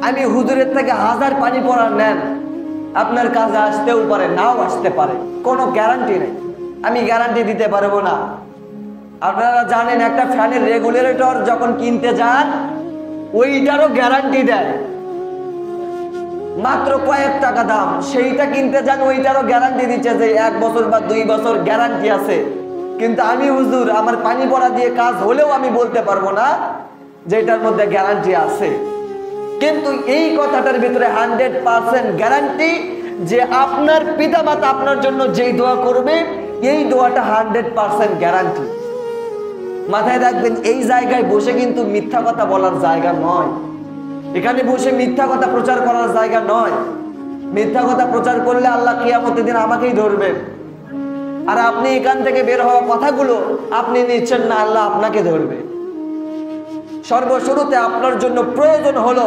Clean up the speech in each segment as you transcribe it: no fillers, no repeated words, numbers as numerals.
আমি হুজুরের থেকে 1000 পানি পড়া নেন, আপনার কাছে আসতেও পারে, নাও আসতে পারে, কোনো গ্যারান্টি নেই। আমি গ্যারান্টি দিতে পারবো না। আপনারা জানেন একটা ফ্যানের রেগুলেটর যখন কিনতে যান ওইটারও গ্যারান্টি দেয়, মাত্র কয়েক টাকা দাম, সেইটা কিনতে যান ওইটারও গ্যারান্টি দিচ্ছে যে 1 বছর বা 2 বছর গ্যারান্টি আছে। কিন্তু আমি হুজুর আমার পানি পড়া দিয়ে কাজ হলেও আমি বলতে পারবো না যে এটার মধ্যে গ্যারান্টি আছে। কিন্তু এই কথাটার ভিতরে 100% গ্যারান্টি যে আপনার পিতামাতা আপনার জন্য যেই দোয়া করবে এই দোয়াটা 100% গ্যারান্টি। মাথায় রাখবেন, এই জায়গায় বসে কিন্তু মিথ্যা কথা বলার জায়গা নয়, এখানে বসে মিথ্যা কথা প্রচার করার জায়গা নয়। মিথ্যা কথা প্রচার করলে আল্লাহ কিয়ামতের দিন আমাকেই ধরবে। আর আপনি এখান থেকে বের হওয়া কথাগুলো আপনি নিচ্ছেন না, আল্লাহ আপনাকে ধরবে। সর্বশুরুতে আপনার জন্য প্রয়োজন হলো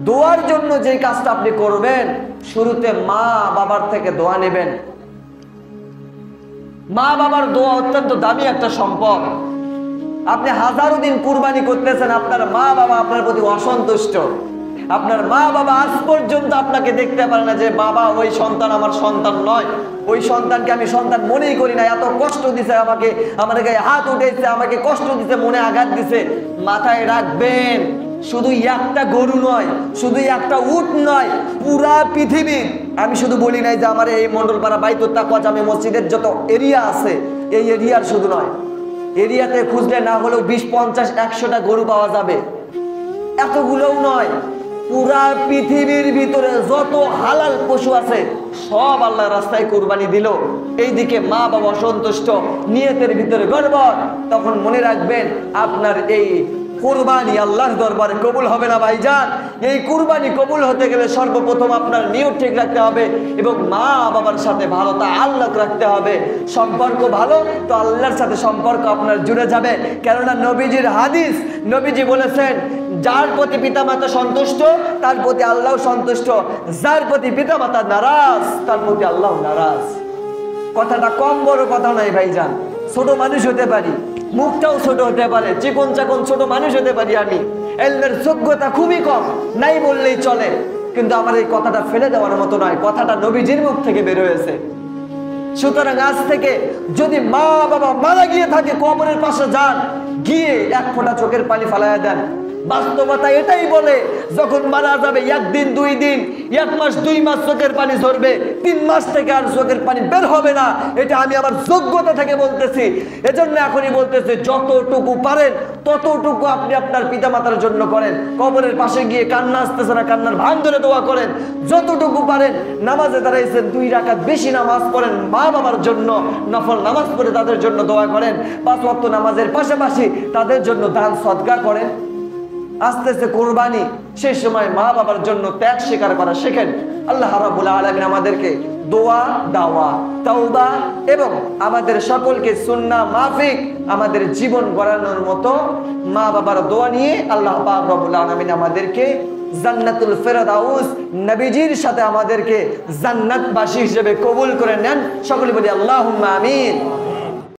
দোয়ার জন্য যে কাজটা আপনি করবেন, শুরুতে মা বাবার থেকে দোয়া নেবেন। মা বাবার দোয়া অত্যন্ত দামি একটা সম্পদ। আপনি হাজারো দিন কুরবানি করতেছেন, আপনার মা বাবা আপনার প্রতি অসন্তুষ্ট। আপনার মা বাবা আজ পর্যন্ত আপনাকে দেখতে পারে না যে বাবা ওই সন্তান আমার সন্তান নয়, ওই সন্তানকে আমি সন্তান মনেই করি না, এত কষ্ট দিছে আমাকে, আমার গায়ে হাত উঠেছে, আমাকে কষ্ট দিছে, মনে আঘাত দিছে। মাথায় রাখবেন, শুধু একটা গরু নয়, শুধু একটা উট নয়, পুরা পৃথিবী, আমি শুধু বলি নাই যে আমার এই মন্ডলপাড়া বাইতুত তাকওয়া জামে মসজিদের যত এরিয়া আছে এই এরিয়ার শুধু নয়, এরিয়াতে খুঁজলে না হলেও 20, 50, 100টা গরু পাওয়া যাবে। এতগুলোও নয়, পুরা পৃথিবীর ভিতরে যত হালাল পশু আছে সব আল্লাহর রাস্তায় কুরবানি দিল। এইদিকে মা বাবা সন্তুষ্ট, নিয়তের ভিতরে গড়বড়। তখন মনে রাখবেন আপনার এই কুরবানি আল্লাহর দরবারে কবুল হবে না ভাইজান। এই কুরবানি কবুল হতে গেলে সর্বপ্রথম আপনার নিয়ত ঠিক রাখতে হবে এবং মা বাবার সাথে ভালো তাআল্লুক রাখতে হবে। সম্পর্ক ভালো তো আল্লাহর সাথে সম্পর্ক আপনার জুড়ে যাবে। কেননা নবীজির হাদিস, নবীজি বলেছেন যার প্রতি পিতামাতা সন্তুষ্ট তার প্রতি আল্লাহ সন্তুষ্ট, যার প্রতি পিতামাতা নারাজ তার প্রতি আল্লাহ নারাজ। কথাটা কম বড় কথা নয় ভাইজান। ছোট মানুষ হতে পারি, মুখটাও ছোট হতে পারে, চিকন চাকন ছোট মানুষ হতে পারি, আমি এলমের যোগ্যতা খুবই কম, নাই বললেই চলে, কিন্তু আমার এই কথাটা ফেলে দেওয়ার মতো নয়, কথাটা নবীজির মুখ থেকে বের হয়েছে। সুতরাং আজ থেকে যদি মা বাবা মারা গিয়ে থাকে কবরের পাশে যান, গিয়ে 1 ফোঁটা চোখের পানি ফালাইয়া দেন। বাস্তবতা এটাই বলে যখন মারা যাবে 1 দিন 2 দিন 1 মাস 2 মাস চোখের পানি ঝরবে, 3 মাস থেকে আর চোখের পানি বের হবে না। এটা আমি আমার যোগ্যতা থেকে বলতেছি। এজন্য এখনই বলতেছি যতটুকু পারেন ততটুকু আপনি আপনার পিতামাতার জন্য করেন। কবরের পাশে গিয়ে কান্না আসতেছে না, কান্নার ভান ধরে দোয়া করেন। যতটুকু পারেন নামাজে দাঁড়াইছেন 2 রাকাত বেশি নামাজ পড়েন, মা বাবার জন্য নফল নামাজ পড়ে তাদের জন্য দোয়া করেন। 5 ওয়াক্ত নামাজের পাশাপাশি তাদের জন্য দান সদকা করেন। আসতেছে কুরবানি, সেই সময় মা বাবার জন্য ত্যাগ স্বীকার করা শেখেন। আল্লাহ রাব্বুল আলামিন আমাদেরকে দোয়া, দাওয়া, তাওবা এবং আমাদের সকলকে সুন্নাহ মাফিক আমাদের জীবন গড়ানোর মতো মা বাবার দোয়া নিয়ে আল্লাহ পাক রব্বুল আলামিন আমাদেরকে জান্নাতুল ফেরদাউস নবীজির সাথে আমাদেরকে জান্নাতবাসী হিসেবে কবুল করে নেন। সকলে বলি আল্লাহুম্মা আমিন।